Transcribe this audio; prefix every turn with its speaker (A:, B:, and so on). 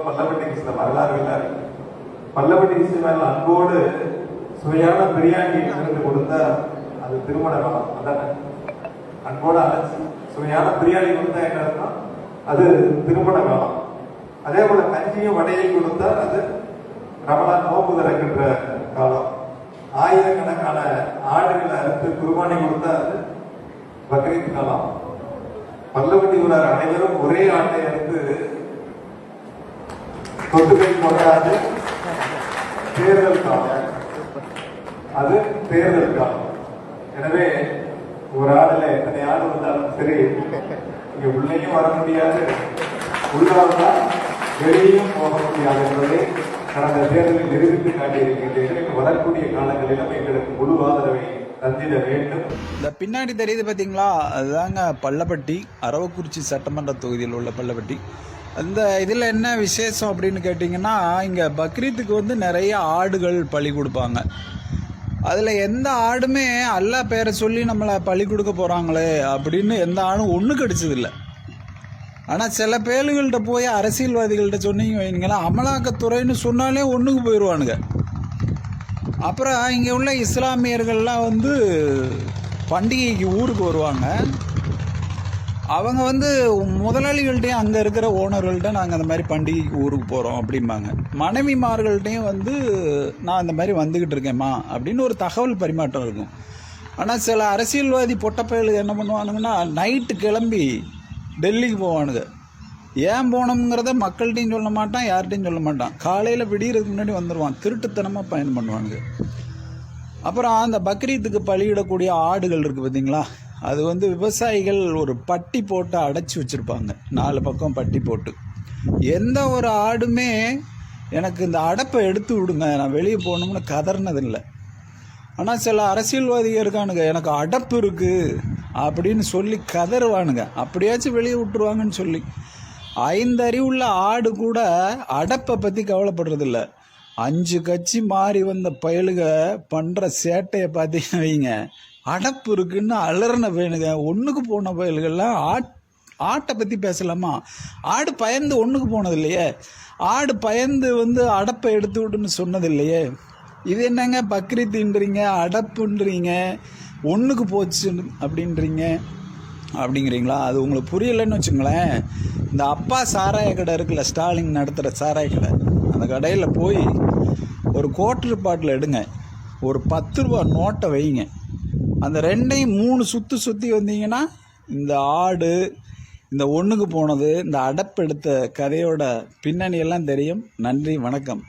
A: பல்லவட்டி கிருஷ்ண வரலாறுகள் பல்லவட்டி கிருஷ்ணன் அன்போடு சுவையான பிரியாணி கொடுத்த அது திருமண காலம். அதான அன்போடு அழைச்சி சுவையான பிரியாணி கொடுத்தா என்ன அர்த்தம்? அது திருமண காலம். அதே போல கஞ்சியும் வடையும் கொடுத்தா அது ரமலான் நோன்பு திறக்கின்ற காலம். ஆயிரக்கணக்கான ஆடுகளை அறுத்து குர்பானி கொடுத்தா அது பக்ரீத் காலம். பல்லவட்டி ஊரார் அனைவரும் ஒரே ஆட்டை அறுத்து கொட்டுக்கை போடாது தேர்தல் காலம். அது தேர்தல் காலம். எனவே ஒரு ஆடுல எத்தனை ஆடு வந்தாலும் சரி, இங்க உள்ளேயும் வர முடியாது, உள்ளாதான் வெளியும் போக முடியாது என்பதை கடந்த தேர்தலில் நிரூபித்து காட்டியிருக்கின்றீர்கள். வரக்கூடிய காலங்களிலும் எங்களுக்கு முழு ஆதரவை தந்திட வேண்டும்.
B: இந்த பின்னாடி தெரியுது பார்த்தீங்களா, அதுதாங்க பள்ளப்பட்டி, அரவக்குறிச்சி சட்டமன்ற தொகுதியில் உள்ள பள்ளப்பட்டி. அந்த இதில் என்ன விசேஷம் அப்படின்னு கேட்டிங்கன்னா, இங்கே பக்ரீத்துக்கு வந்து நிறைய ஆடுகள் பலி கொடுப்பாங்க. அதில் எந்த ஆடுமே அல்லா பேரை சொல்லி நம்மளை பலி கொடுக்க போகிறாங்களே அப்படின்னு எந்த ஆடும் ஒன்று கிடைச்சதில்லை. ஆனால் சில பேருகள்கிட்ட போய் அரசியல்வாதிகள்கிட்ட சொன்னீங்க வைங்களா, அமலாக்கத்துறைன்னு சொன்னாலே ஒன்றுக்கு போயிடுவானுங்க. அப்புறம் இங்கே உள்ள இஸ்லாமியர்கள்லாம் வந்து பண்டிகைக்கு ஊருக்கு வருவாங்க. அவங்க வந்து முதலாளிகள்கிட்டையும் அங்கே இருக்கிற ஓனர்கள்ட்ட நாங்கள் அந்த மாதிரி பண்டிகைக்கு ஊருக்கு போகிறோம் அப்படிம்பாங்க. மனைவிமார்கள்ட்டையும் வந்து நான் அந்த மாதிரி வந்துக்கிட்டு இருக்கேம்மா அப்படின்னு ஒரு தகவல் பரிமாற்றம் இருக்கும். ஆனால் சில அரசியல்வாதி பொட்டப்பயலுக்கு என்ன பண்ணுவானுங்கன்னா, நைட்டு கிளம்பி டெல்லிக்கு போவானுங்க. ஏன் போனோங்கிறத மக்கள்கிட்டையும் சொல்ல மாட்டான், யார்கிட்டையும் சொல்ல மாட்டான். காலையில் விடியறதுக்கு முன்னாடி வந்துடுவான். திருட்டுத்தனமாக பயணம் பண்ணுவானுங்க. அப்புறம் அந்த பக்ரீத்துக்கு பலியிடக்கூடிய ஆடுகள் இருக்குது பார்த்தீங்களா, அது வந்து விவசாயிகள் ஒரு பட்டி போட்டு அடைச்சி வச்சுருப்பாங்க, 4 பக்கம் பட்டி போட்டு. எந்த ஒரு ஆடுமே எனக்கு இந்த அடைப்பை எடுத்து விடுங்க, நான் வெளியே போகணும்னு கதறினதில்லை. ஆனால் சில அரசியல்வாதிகள் இருக்கானுங்க, எனக்கு அடைப்பு இருக்குது அப்படின்னு சொல்லி கதறுவானுங்க. அப்படியாச்சும் வெளியே விட்டுருவாங்கன்னு சொல்லி. 5 அறிவுள்ள ஆடு கூட அடைப்பை பற்றி கவலைப்படுறதில்ல. 5 கட்சி மாறி வந்த பயலுக பண்ணுற சேட்டையை பார்த்தீங்கன்னு வைங்க, அடப்பு இருக்குன்னு அலறன வேணுங்க. ஒன்றுக்கு போன பயல்கள்லாம் ஆட்டை பற்றி பேசலாமா? ஆடு பயந்து ஒன்றுக்கு போனது இல்லையே, ஆடு பயந்து வந்து அடப்பை எடுத்து விட்டுன்னு சொன்னது இல்லையே. இது என்னங்க பக்ரீத்துன்றீங்க, அடப்புன்றீங்க, ஒன்றுக்கு போச்சு அப்படிங்கிறீங்களா? அது உங்களுக்கு புரியலைன்னு வச்சுங்களேன். இந்த அப்பா சாராய கடை இருக்குல்ல, ஸ்டாலின் நடத்துகிற சாராய கடை, அந்த கடையில் போய் ஒரு குவார்ட்டர் பாட்டில் எடுங்க, ஒரு 10 ரூபா நோட்டை வைங்க, அந்த 2ஐயும் 3 சுற்றி வந்தீங்கன்னா இந்த ஆடு, இந்த ஒன்றுக்கு போனது, இந்த அடப்பெடுத்த கதையோட பின்னணியெல்லாம் தெரியும். நன்றி, வணக்கம்.